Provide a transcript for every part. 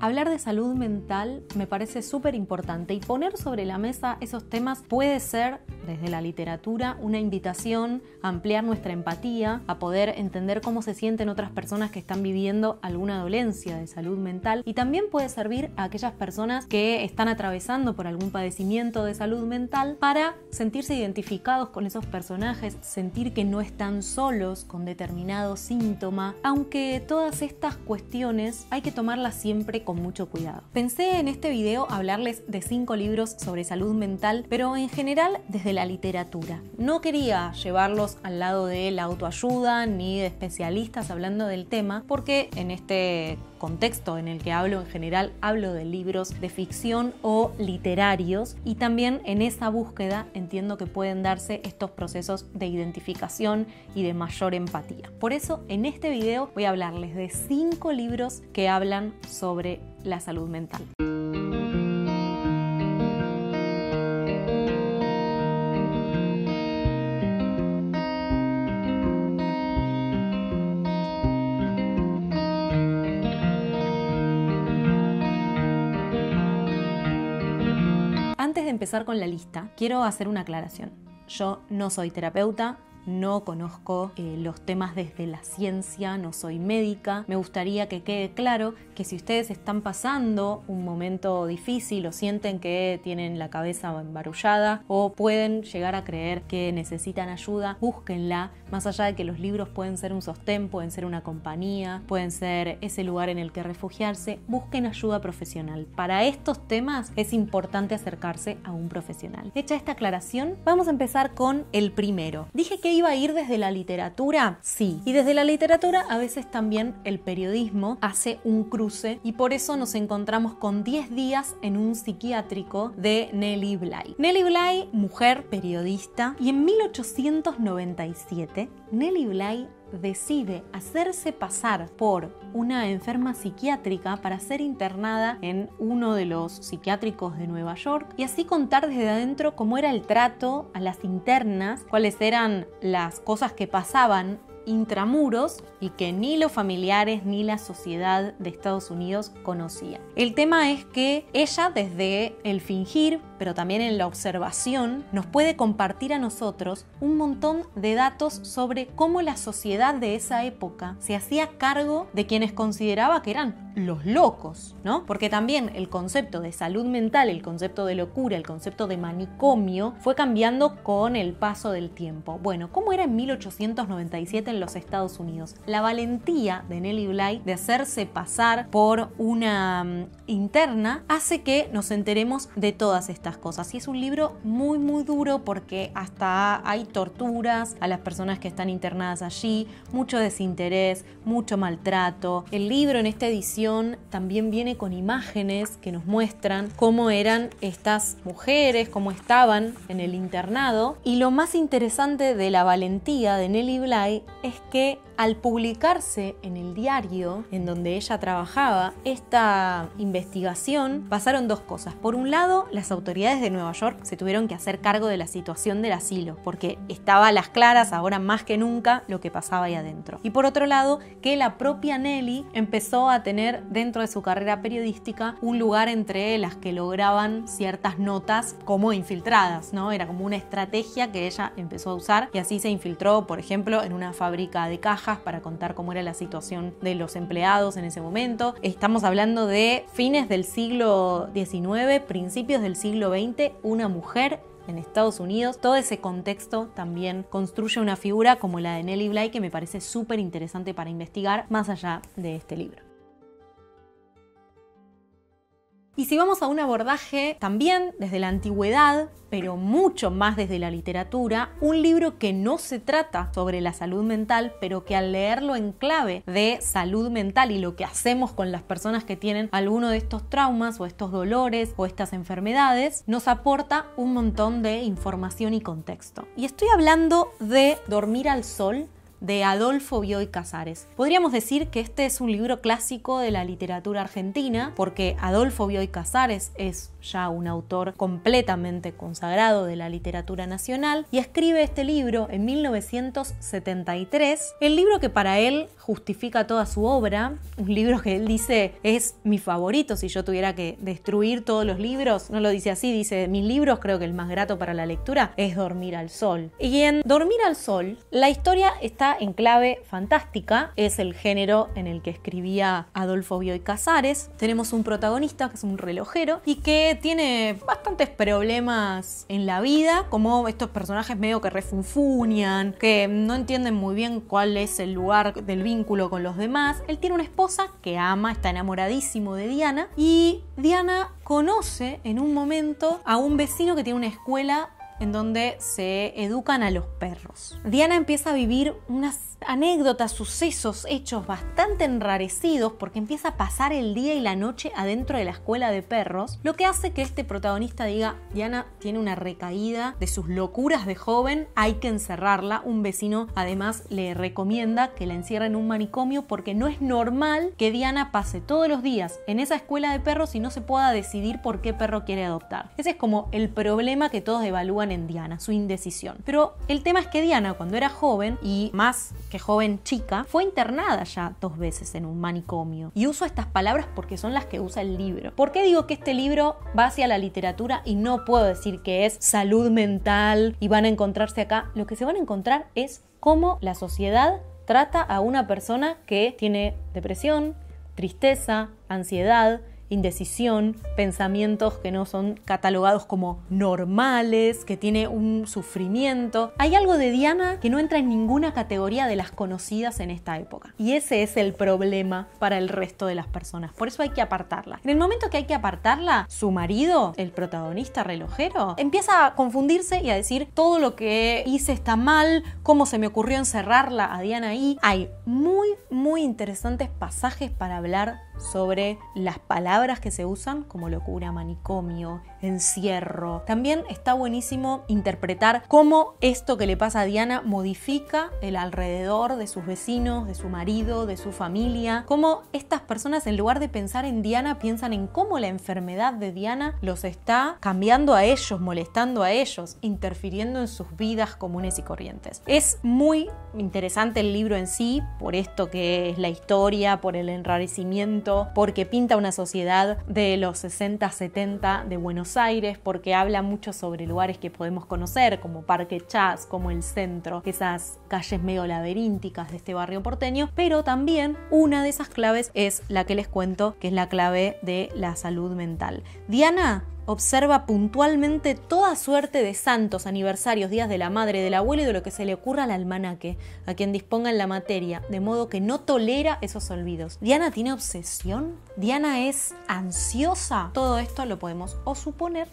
Hablar de salud mental me parece súper importante y poner sobre la mesa esos temas puede ser, desde la literatura, una invitación a ampliar nuestra empatía, a poder entender cómo se sienten otras personas que están viviendo alguna dolencia de salud mental, y también puede servir a aquellas personas que están atravesando por algún padecimiento de salud mental para sentirse identificados con esos personajes, sentir que no están solos con determinado síntoma, aunque todas estas cuestiones hay que tomarlas siempre con mucho cuidado. Pensé en este video hablarles de 5 libros sobre salud mental, pero en general desde la literatura. No quería llevarlos al lado de la autoayuda ni de especialistas hablando del tema, porque en este contexto en el que hablo en general, hablo de libros de ficción o literarios, y también en esa búsqueda entiendo que pueden darse estos procesos de identificación y de mayor empatía. Por eso en este video voy a hablarles de 5 libros que hablan sobre la salud mental. Antes de empezar con la lista, quiero hacer una aclaración. Yo no soy terapeuta, no conozco los temas desde la ciencia, no soy médica. Me gustaría que quede claro que si ustedes están pasando un momento difícil o sienten que tienen la cabeza embarullada o pueden llegar a creer que necesitan ayuda, búsquenla. Más allá de que los libros pueden ser un sostén, pueden ser una compañía, pueden ser ese lugar en el que refugiarse, busquen ayuda profesional. Para estos temas es importante acercarse a un profesional. Hecha esta aclaración, vamos a empezar con el primero. Dije que iba a ir desde la literatura, sí. Y desde la literatura a veces también el periodismo hace un cruce, y por eso nos encontramos con 10 días en un psiquiátrico de Nellie Bly. Nellie Bly, mujer periodista, y en 1897 Nellie Bly decide hacerse pasar por una enferma psiquiátrica para ser internada en uno de los psiquiátricos de Nueva York y así contar desde adentro cómo era el trato a las internas, cuáles eran las cosas que pasaban intramuros y que ni los familiares ni la sociedad de Estados Unidos conocían. El tema es que ella, desde el fingir, pero también en la observación, nos puede compartir a nosotros un montón de datos sobre cómo la sociedad de esa época se hacía cargo de quienes consideraba que eran los locos, ¿no? Porque también el concepto de salud mental, el concepto de locura, el concepto de manicomio fue cambiando con el paso del tiempo. Bueno, ¿cómo era en 1897 en los Estados Unidos? La valentía de Nellie Bly de hacerse pasar por una interna hace que nos enteremos de todas estas cosas. Y es un libro muy muy duro porque hasta hay torturas a las personas que están internadas allí, mucho desinterés, mucho maltrato. El libro en esta edición también viene con imágenes que nos muestran cómo eran estas mujeres, cómo estaban en el internado. Y lo más interesante de la valentía de Nellie Bly es que al publicarse en el diario en donde ella trabajaba esta investigación, pasaron 2 cosas. Por un lado, las autoridades de Nueva York se tuvieron que hacer cargo de la situación del asilo, porque estaba a las claras, ahora más que nunca, lo que pasaba ahí adentro. Y por otro lado, que la propia Nellie empezó a tener dentro de su carrera periodística un lugar entre las que lograban ciertas notas como infiltradas, ¿no? Era como una estrategia que ella empezó a usar, y así se infiltró, por ejemplo, en una fábrica de cajas para contar cómo era la situación de los empleados en ese momento. Estamos hablando de fines del siglo XIX, principios del siglo XX, una mujer en Estados Unidos. Todo ese contexto también construye una figura como la de Nellie Bly que me parece súper interesante para investigar más allá de este libro. Y si vamos a un abordaje también desde la antigüedad, pero mucho más desde la literatura, un libro que no se trata sobre la salud mental, pero que al leerlo en clave de salud mental y lo que hacemos con las personas que tienen alguno de estos traumas o estos dolores o estas enfermedades, nos aporta un montón de información y contexto. Y estoy hablando de Dormir al Sol, de Adolfo Bioy Casares. Podríamos decir que este es un libro clásico de la literatura argentina, porque Adolfo Bioy Casares es ya un autor completamente consagrado de la literatura nacional y escribe este libro en 1973, el libro que para él justifica toda su obra, un libro que él dice es mi favorito. Si yo tuviera que destruir todos los libros, no lo dice así, dice mis libros, creo que el más grato para la lectura es Dormir al Sol. Y en Dormir al Sol la historia está en clave fantástica, es el género en el que escribía Adolfo Bioy Casares. Tenemos un protagonista que es un relojero y que tiene bastantes problemas en la vida, como estos personajes medio que refunfuñan, que no entienden muy bien cuál es el lugar del vínculo con los demás. Él tiene una esposa que ama, está enamoradísimo de Diana, y Diana conoce en un momento a un vecino que tiene una escuela en donde se educan a los perros. Diana empieza a vivir unas anécdotas, sucesos, hechos bastante enrarecidos porque empieza a pasar el día y la noche adentro de la escuela de perros, lo que hace que este protagonista diga, Diana tiene una recaída de sus locuras de joven, hay que encerrarla. Un vecino además le recomienda que la encierre en un manicomio porque no es normal que Diana pase todos los días en esa escuela de perros y no se pueda decidir por qué perro quiere adoptar. Ese es como el problema que todos evalúan en Diana, su indecisión. Pero el tema es que Diana, cuando era joven, y más que joven chica, fue internada ya 2 veces en un manicomio. Y uso estas palabras porque son las que usa el libro. ¿Por qué digo que este libro va hacia la literatura y no puedo decir que es salud mental y van a encontrarse acá? Lo que se van a encontrar es cómo la sociedad trata a una persona que tiene depresión, tristeza, ansiedad, indecisión, pensamientos que no son catalogados como normales, que tiene un sufrimiento. Hay algo de Diana que no entra en ninguna categoría de las conocidas en esta época. Y ese es el problema para el resto de las personas. Por eso hay que apartarla. En el momento que hay que apartarla, su marido, el protagonista relojero, empieza a confundirse y a decir todo lo que hice está mal, cómo se me ocurrió encerrarla a Diana ahí. Hay muy interesantes pasajes para hablar sobre las palabras que se usan, como locura, manicomio, encierro. También está buenísimo interpretar cómo esto que le pasa a Diana modifica el alrededor de sus vecinos, de su marido, de su familia. Cómo estas personas, en lugar de pensar en Diana, piensan en cómo la enfermedad de Diana los está cambiando a ellos, molestando a ellos, interfiriendo en sus vidas comunes y corrientes. Es muy interesante el libro en sí, por esto que es la historia, por el enrarecimiento, porque pinta una sociedad de los 60-70 de Buenos Aires, porque habla mucho sobre lugares que podemos conocer, como Parque Chas, como el centro, esas calles medio laberínticas de este barrio porteño, pero también una de esas claves es la que les cuento, que es la clave de la salud mental. Diana observa puntualmente toda suerte de santos, aniversarios, días de la madre, del abuelo y de lo que se le ocurra al almanaque, a quien disponga en la materia, de modo que no tolera esos olvidos. ¿Diana tiene obsesión? ¿Diana es ansiosa? Todo esto lo podemos o suponer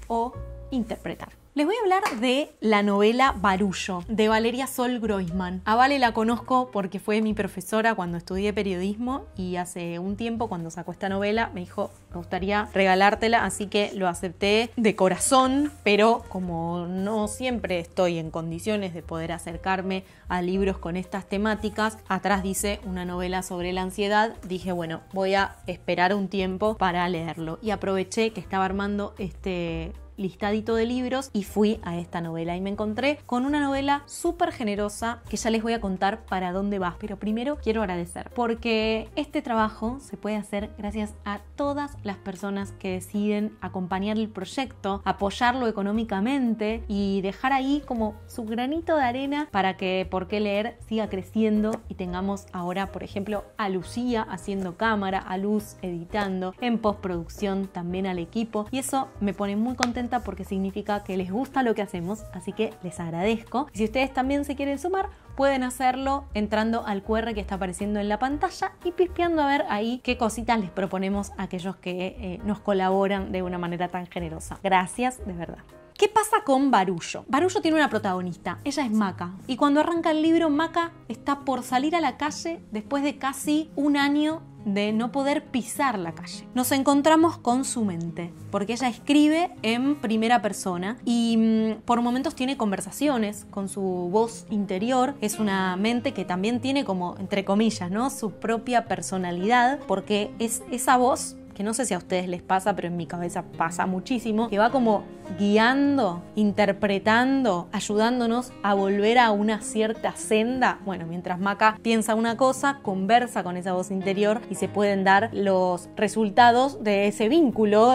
o interpretar. Les voy a hablar de la novela Barullo, de Valeria Sol Groisman. A Vale la conozco porque fue mi profesora cuando estudié periodismo y hace un tiempo, cuando sacó esta novela, me dijo, me gustaría regalártela, así que lo acepté de corazón, pero como no siempre estoy en condiciones de poder acercarme a libros con estas temáticas, atrás dice una novela sobre la ansiedad, dije, bueno, voy a esperar un tiempo para leerlo. Y aproveché que estaba armando este listadito de libros y fui a esta novela y me encontré con una novela súper generosa que ya les voy a contar para dónde va, pero primero quiero agradecer porque este trabajo se puede hacer gracias a todas las personas que deciden acompañar el proyecto, apoyarlo económicamente y dejar ahí como su granito de arena para que Por qué leer siga creciendo y tengamos ahora, por ejemplo, a Lucía haciendo cámara, a Luz editando, en postproducción también al equipo, y eso me pone muy contenta porque significa que les gusta lo que hacemos, así que les agradezco. Y si ustedes también se quieren sumar, pueden hacerlo entrando al QR que está apareciendo en la pantalla y pispeando a ver ahí qué cositas les proponemos a aquellos que nos colaboran de una manera tan generosa. Gracias, de verdad. ¿Qué pasa con Barullo? Barullo tiene una protagonista, ella es Maca. Y cuando arranca el libro, Maca está por salir a la calle después de casi un año de no poder pisar la calle. Nos encontramos con su mente, porque ella escribe en primera persona y por momentos tiene conversaciones con su voz interior. Es una mente que también tiene como, entre comillas, ¿no?, su propia personalidad, porque es esa voz que no sé si a ustedes les pasa, pero en mi cabeza pasa muchísimo, que va como guiando, interpretando, ayudándonos a volver a una cierta senda. Bueno, mientras Maca piensa una cosa, conversa con esa voz interior y se pueden dar los resultados de ese vínculo,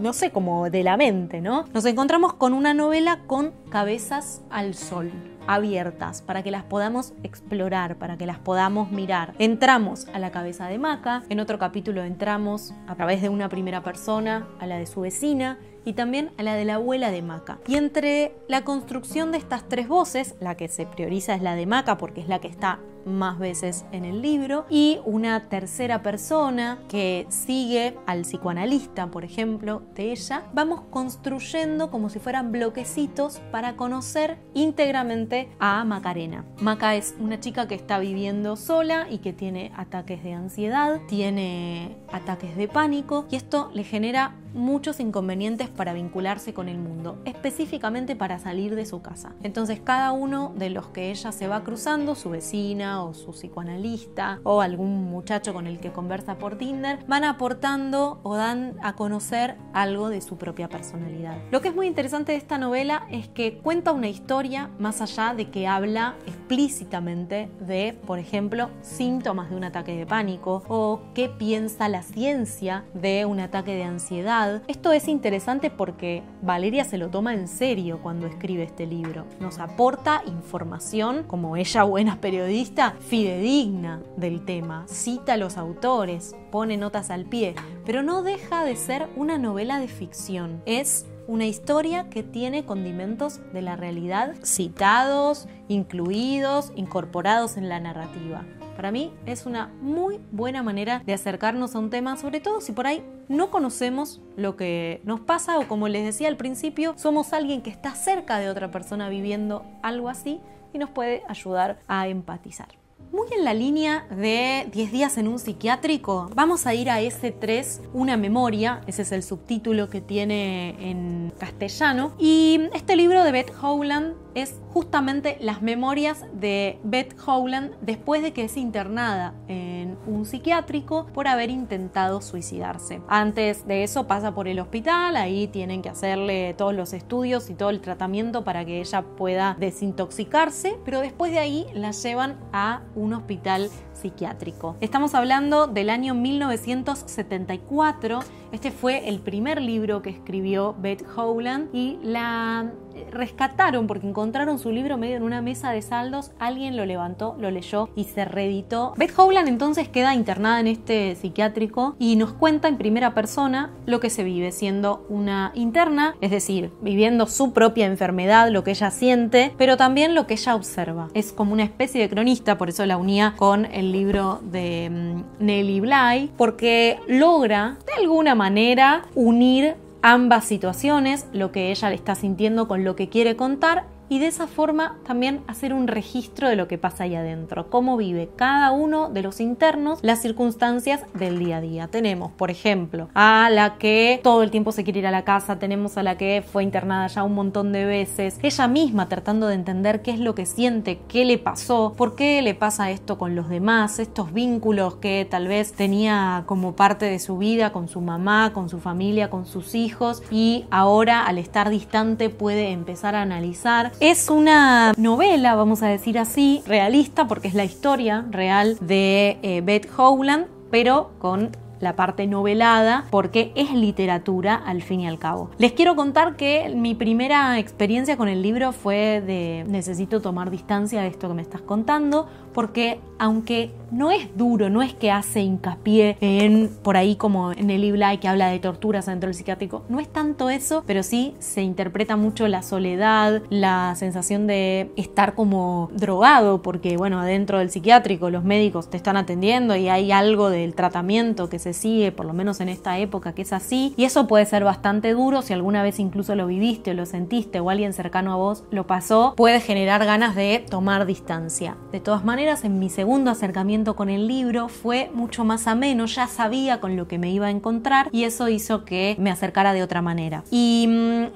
no sé, como de la mente, ¿no? Nos encontramos con una novela con cabezas al sol, abiertas, para que las podamos explorar, para que las podamos mirar. Entramos a la cabeza de Maca, en otro capítulo entramos a través de una primera persona a la de su vecina y también a la de la abuela de Maca. Y entre la construcción de estas tres voces, la que se prioriza es la de Maca porque es la que está más veces en el libro, y una tercera persona que sigue al psicoanalista, por ejemplo, de ella, vamos construyendo como si fueran bloquecitos para conocer íntegramente a Macarena. Maca es una chica que está viviendo sola y que tiene ataques de ansiedad, tiene ataques de pánico, y esto le genera muchos inconvenientes para vincularse con el mundo, específicamente para salir de su casa. Entonces cada uno de los que ella se va cruzando, su vecina o su psicoanalista o algún muchacho con el que conversa por Tinder, van aportando o dan a conocer algo de su propia personalidad. Lo que es muy interesante de esta novela es que cuenta una historia más allá de que habla explícitamente de, por ejemplo, síntomas de un ataque de pánico o qué piensa la ciencia de un ataque de ansiedad. Esto es interesante porque Valeria se lo toma en serio cuando escribe este libro. Nos aporta información, como ella, buena periodista, fidedigna del tema. Cita a los autores, pone notas al pie, pero no deja de ser una novela de ficción. Es una historia que tiene condimentos de la realidad citados, incluidos, incorporados en la narrativa. Para mí es una muy buena manera de acercarnos a un tema, sobre todo si por ahí no conocemos lo que nos pasa o, como les decía al principio, somos alguien que está cerca de otra persona viviendo algo así y nos puede ayudar a empatizar. Muy en la línea de 10 días en un psiquiátrico, vamos a ir a S3, una memoria, ese es el subtítulo que tiene en castellano, y este libro de Beth Howland es justamente las memorias de Beth Howland después de que es internada en un psiquiátrico por haber intentado suicidarse. Antes de eso pasa por el hospital, ahí tienen que hacerle todos los estudios y todo el tratamiento para que ella pueda desintoxicarse, pero después de ahí la llevan a un hospital psiquiátrico. Estamos hablando del año 1974. Este fue el primer libro que escribió Beth Howland y la rescataron porque encontraron su libro medio en una mesa de saldos, alguien lo levantó, lo leyó y se reeditó. Beth Howland entonces queda internada en este psiquiátrico y nos cuenta en primera persona lo que se vive siendo una interna, es decir, viviendo su propia enfermedad, lo que ella siente, pero también lo que ella observa. Es como una especie de cronista, por eso la unía con el libro de Nellie Bly, porque logra de alguna manera unir ambas situaciones, lo que ella le está sintiendo con lo que quiere contar, y de esa forma también hacer un registro de lo que pasa ahí adentro, cómo vive cada uno de los internos las circunstancias del día a día. Tenemos, por ejemplo, a la que todo el tiempo se quiere ir a la casa, tenemos a la que fue internada ya un montón de veces, ella misma tratando de entender qué es lo que siente, qué le pasó, por qué le pasa esto con los demás, estos vínculos que tal vez tenía como parte de su vida con su mamá, con su familia, con sus hijos, y ahora al estar distante puede empezar a analizar. Es una novela, vamos a decir así, realista, porque es la historia real de Beth Howland, pero con la parte novelada, porque es literatura al fin y al cabo. Les quiero contar que mi primera experiencia con el libro fue de necesito tomar distancia de esto que me estás contando, porque aunque no es duro, no es que hace hincapié en, por ahí como en el Bly que habla de torturas dentro del psiquiátrico, no es tanto eso, pero sí se interpreta mucho la soledad, la sensación de estar como drogado, porque bueno, adentro del psiquiátrico los médicos te están atendiendo y hay algo del tratamiento que se sigue, por lo menos en esta época, que es así, y eso puede ser bastante duro. Si alguna vez incluso lo viviste o lo sentiste o alguien cercano a vos lo pasó, puede generar ganas de tomar distancia. De todas maneras, maneras, en mi segundo acercamiento con el libro fue mucho más ameno, ya sabía con lo que me iba a encontrar y eso hizo que me acercara de otra manera. Y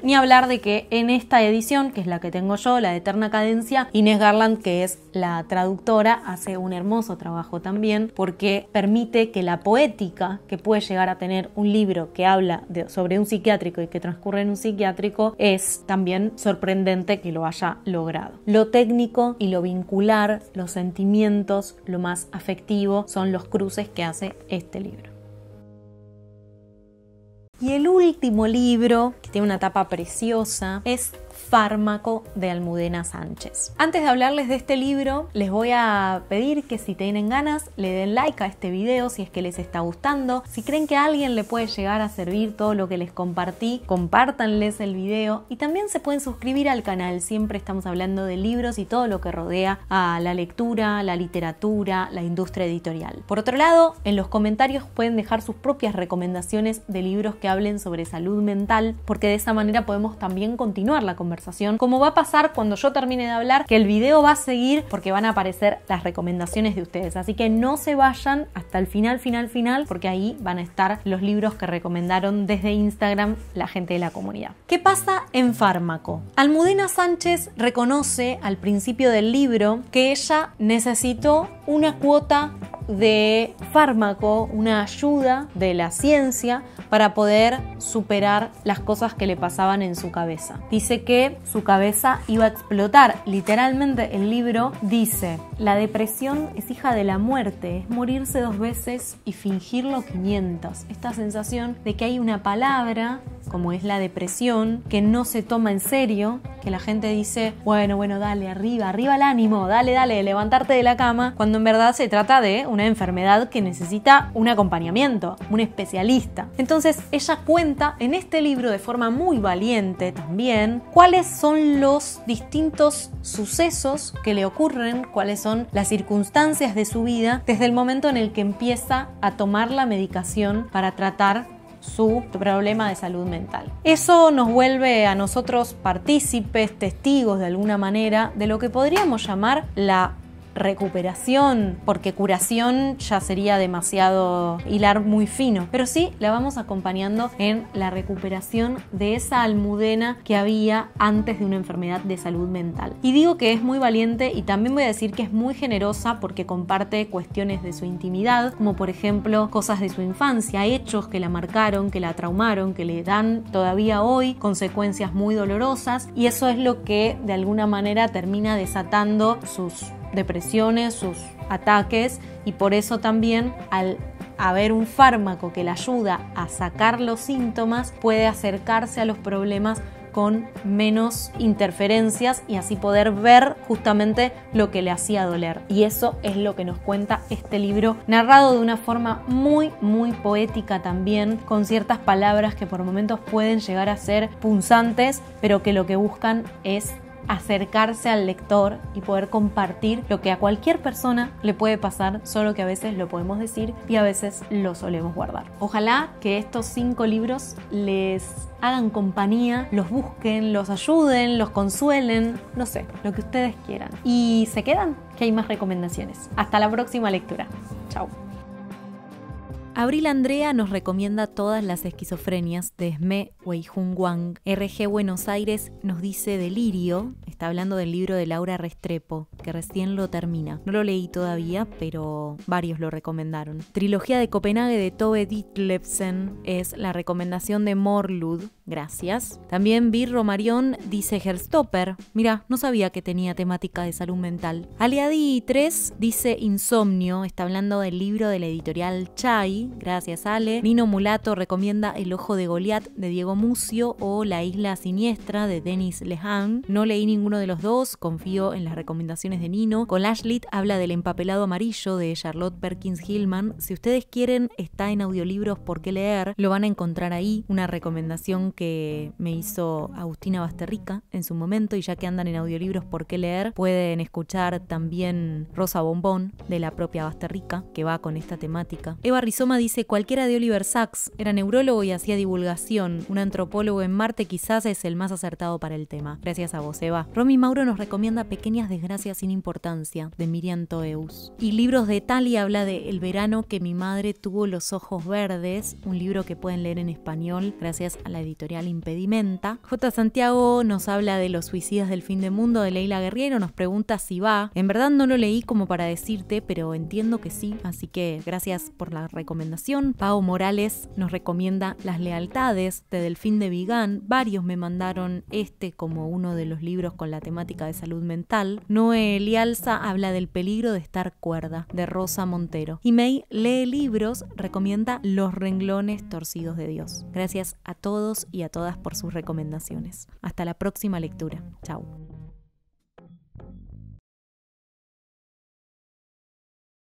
ni hablar de que en esta edición, que es la que tengo yo, la de Eterna Cadencia, Inés Garland, que es la traductora, hace un hermoso trabajo también, porque permite que la poética que puede llegar a tener un libro que habla sobre un psiquiátrico y que transcurre en un psiquiátrico es también sorprendente que lo haya logrado. Lo técnico y lo vincular, los sentimientos, lo más afectivo son los cruces que hace este libro. Y el último libro, que tiene una tapa preciosa, es Fármaco de Almudena Sánchez. Antes de hablarles de este libro, les voy a pedir que si tienen ganas le den like a este video si es que les está gustando. Si creen que a alguien le puede llegar a servir todo lo que les compartí, compártanles el video y también se pueden suscribir al canal. Siempre estamos hablando de libros y todo lo que rodea a la lectura, la literatura, la industria editorial. Por otro lado, en los comentarios pueden dejar sus propias recomendaciones de libros que hablen sobre salud mental, porque de esa manera podemos también continuar la conversación, como va a pasar cuando yo termine de hablar, que el video va a seguir porque van a aparecer las recomendaciones de ustedes, así que no se vayan hasta el final, porque ahí van a estar los libros que recomendaron desde Instagram la gente de la comunidad. ¿Qué pasa en Fármaco? Almudena Sánchez reconoce al principio del libro que ella necesitó una cuota de fármaco, una ayuda de la ciencia para poder superar las cosas que le pasaban en su cabeza. Dice que su cabeza iba a explotar. Literalmente el libro dice: la depresión es hija de la muerte, es morirse 2 veces y fingirlo 500. Esta sensación de que hay una palabra, como es la depresión, que no se toma en serio, que la gente dice, bueno, dale, arriba el ánimo, dale, levantarte de la cama, cuando en verdad se trata de una enfermedad que necesita un acompañamiento, un especialista. Entonces ella cuenta en este libro de forma muy valiente también cuáles son los distintos sucesos que le ocurren, cuáles son las circunstancias de su vida desde el momento en el que empieza a tomar la medicación para tratar su problema de salud mental. Eso nos vuelve a nosotros partícipes, testigos de alguna manera de lo que podríamos llamar la recuperación, porque curación ya sería demasiado hilar muy fino, pero sí la vamos acompañando en la recuperación de esa Almudena que había antes de una enfermedad de salud mental. Y digo que es muy valiente y también voy a decir que es muy generosa porque comparte cuestiones de su intimidad, como por ejemplo cosas de su infancia, hechos que la marcaron, que la traumaron, que le dan todavía hoy consecuencias muy dolorosas, y eso es lo que de alguna manera termina desatando sus depresiones, sus ataques, y por eso también al haber un fármaco que le ayuda a sacar los síntomas, puede acercarse a los problemas con menos interferencias y así poder ver justamente lo que le hacía doler. Y eso es lo que nos cuenta este libro, narrado de una forma muy poética también, con ciertas palabras que por momentos pueden llegar a ser punzantes, pero que lo que buscan es acercarse al lector y poder compartir lo que a cualquier persona le puede pasar, solo que a veces lo podemos decir y a veces lo solemos guardar. Ojalá que estos 5 libros les hagan compañía, los busquen, los ayuden, los consuelen, no sé, lo que ustedes quieran. Y se quedan, que hay más recomendaciones. Hasta la próxima lectura. Chao. Abril Andrea nos recomienda Todas las esquizofrenias de Esme Weijun Wang. RG Buenos Aires nos dice Delirio, está hablando del libro de Laura Restrepo, que recién lo termina. No lo leí todavía, pero varios lo recomendaron. Trilogía de Copenhague de Tove Ditlevsen es la recomendación de Morlud. Gracias. También Birro Marión dice Herstopper. Mira, no sabía que tenía temática de salud mental. Aliadi 3 dice Insomnio, está hablando del libro de la editorial Chai. Gracias, Ale. Nino Mulato recomienda El ojo de Goliat de Diego Mucio o La isla siniestra de Denis Lehan. No leí ninguno de los dos, confío en las recomendaciones de Nino. Colashlit habla del empapelado amarillo de Charlotte Perkins Gilman. Si ustedes quieren, está en audiolibros por qué leer. Lo van a encontrar ahí. Una recomendación que me hizo Agustina Basterrica en su momento, y ya que andan en audiolibros por qué leer, pueden escuchar también Rosa Bombón de la propia Basterrica, que va con esta temática. Eva Rizoma dice: cualquiera de Oliver Sacks, era neurólogo y hacía divulgación. Un antropólogo en Marte quizás es el más acertado para el tema. Gracias a vos, Eva. Romy Mauro nos recomienda Pequeñas desgracias sin importancia, de Miriam Toews. Y Libros de Tali habla de El verano que mi madre tuvo los ojos verdes, un libro que pueden leer en español gracias a la editorial Impedimenta. J. Santiago nos habla de Los suicidas del fin del mundo, de Leila Guerriero, nos pregunta si va. En verdad no lo leí como para decirte, pero entiendo que sí, así que gracias por la recomendación. Pau Morales nos recomienda Las lealtades, de Delfín de Vigan. Varios me mandaron como uno de los libros con la temática de salud mental. Noé Lialza habla del peligro de estar cuerda, de Rosa Montero. Y May lee libros, recomienda Los renglones torcidos de Dios. Gracias a todos y a todas por sus recomendaciones. Hasta la próxima lectura. Chao.